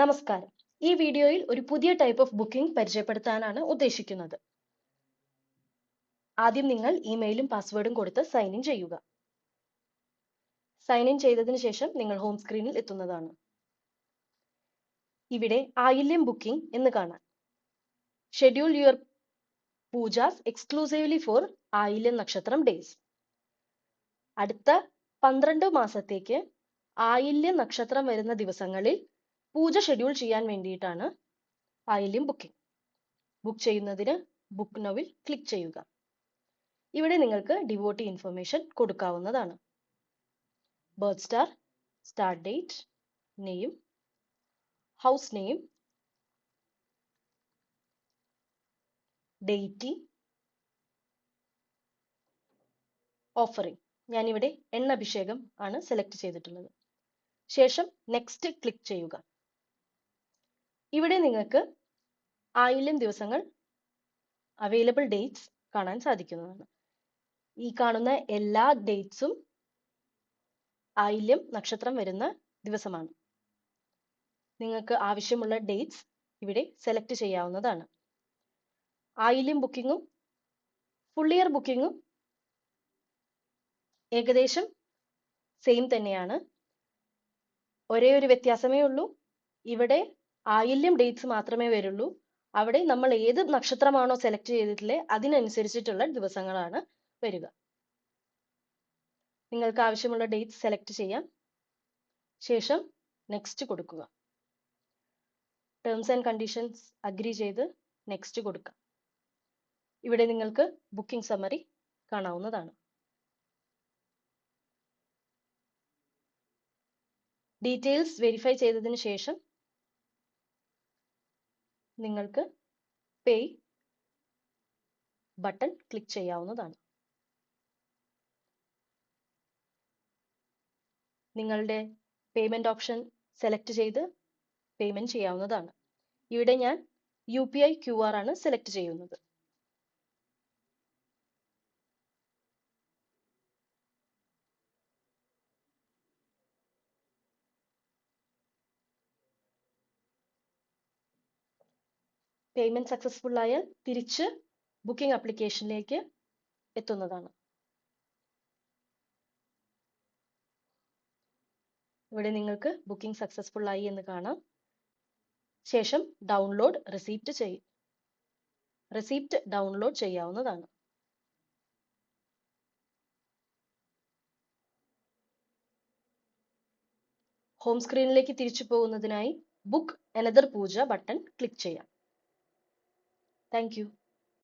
നമസ്കാരം. ഈ വീഡിയോയിൽ ഒരു പുതിയ ടൈപ്പ് ഓഫ് ബുക്കിംഗ് പരിചയപ്പെടുത്താനാണ് ഉദ്ദേശിക്കുന്നത്. ആദ്യം നിങ്ങൾ ഇമെയിലും പാസ്വേഡും കൊടുത്ത് സൈൻ ഇൻ ചെയ്യുക. സൈൻ ഇൻ ചെയ്തതിനു ശേഷം നിങ്ങൾ ഹോം സ്ക്രീനിൽ എത്തുന്നതാണ്. ഇവിടെ ആയില്യം ബുക്കിംഗ് എന്ന് കാണാം. Schedule your poojas exclusively for Ayilyam നക്ഷത്രം ഡേയ്സ്. അടുത്ത 12 മാസത്തേക്ക് ആയില്യം നക്ഷത്രം വരുന്ന ദിവസങ്ങളിൽ പൂജ ഷെഡ്യൂൾ ചെയ്യാൻ വേണ്ടിയിട്ടാണ് ആയില്യം ബുക്കിംഗ്. ബുക്ക് ചെയ്യുന്നതിന് ബുക്ക് നൗവിൽ ക്ലിക്ക് ചെയ്യുക. ഇവിടെ നിങ്ങൾക്ക് ഡിവോട്ടി ഇൻഫർമേഷൻ കൊടുക്കാവുന്നതാണ്. Birth star, start date, name, house name, deity, offering. ഞാനിവിടെ എണ്ണഭിഷേകം ആണ് സെലക്ട് ചെയ്തിട്ടുള്ളത്. ശേഷം നെക്സ്റ്റ് ക്ലിക്ക് ചെയ്യുക. ഇവിടെ നിങ്ങൾക്ക് ആയില്യം ദിവസങ്ങൾ അവൈലബിൾ ഡേറ്റ്സ് കാണാൻ സാധിക്കുന്നതാണ്. ഈ കാണുന്ന എല്ലാ ഡേറ്റ്സും ആയില്യം നക്ഷത്രം വരുന്ന ദിവസമാണ്. നിങ്ങൾക്ക് ആവശ്യമുള്ള ഡേറ്റ്സ് ഇവിടെ സെലക്ട് ചെയ്യാവുന്നതാണ്. ആയില്യം ബുക്കിങ്ങും ഫുൾ ഇയർ ബുക്കിങ്ങും ഏകദേശം സെയിം തന്നെയാണ്. ഒരേ ഒരു വ്യത്യാസമേ ഉള്ളൂ. ഇവിടെ ആയില്യം ഡേറ്റ്സ് മാത്രമേ വരുള്ളൂ. അവിടെ നമ്മൾ ഏത് നക്ഷത്രമാണോ സെലക്ട് ചെയ്തിട്ടുള്ളത് അതിനനുസരിച്ചിട്ടുള്ള ദിവസങ്ങളാണ് വരിക. നിങ്ങൾക്ക് ആവശ്യമുള്ള ഡേറ്റ് സെലക്ട് ചെയ്യാം. ശേഷം നെക്സ്റ്റ് കൊടുക്കുക. ടേംസ് ആൻഡ് കണ്ടീഷൻസ് അഗ്രി ചെയ്ത് നെക്സ്റ്റ് കൊടുക്കാം. ഇവിടെ നിങ്ങൾക്ക് ബുക്കിംഗ് സമ്മറി കാണാവുന്നതാണ്. ഡീറ്റെയിൽസ് വെരിഫൈ ചെയ്തതിനു ശേഷം നിങ്ങൾക്ക് പേ ബട്ടൺ ക്ലിക്ക് ചെയ്യാവുന്നതാണ്. നിങ്ങളുടെ പേയ്മെന്റ് ഓപ്ഷൻ സെലക്ട് ചെയ്ത് പേയ്മെന്റ് ചെയ്യാവുന്നതാണ്. ഇവിടെ ഞാൻ UPI QR ആണ് സെലക്ട് ചെയ്യുന്നത്. പേയ്മെന്റ് സക്സസ്ഫുൾ ആയാൽ തിരിച്ച് ബുക്കിംഗ് ആപ്ലിക്കേഷനിലേക്ക് എത്തുന്നതാണ്. ഇവിടെ നിങ്ങൾക്ക് ബുക്കിംഗ് സക്സസ്ഫുൾ ആയി എന്ന് കാണാം. ശേഷം ഡൗൺലോഡ് റെസിപ്റ്റ് ഡൗൺലോഡ് ചെയ്യാവുന്നതാണ്. ഹോം സ്ക്രീനിലേക്ക് തിരിച്ചു പോകുന്നതിനായി ബുക്ക് അനദർ പൂജ ബട്ടൺ ക്ലിക്ക് ചെയ്യാം. Thank you.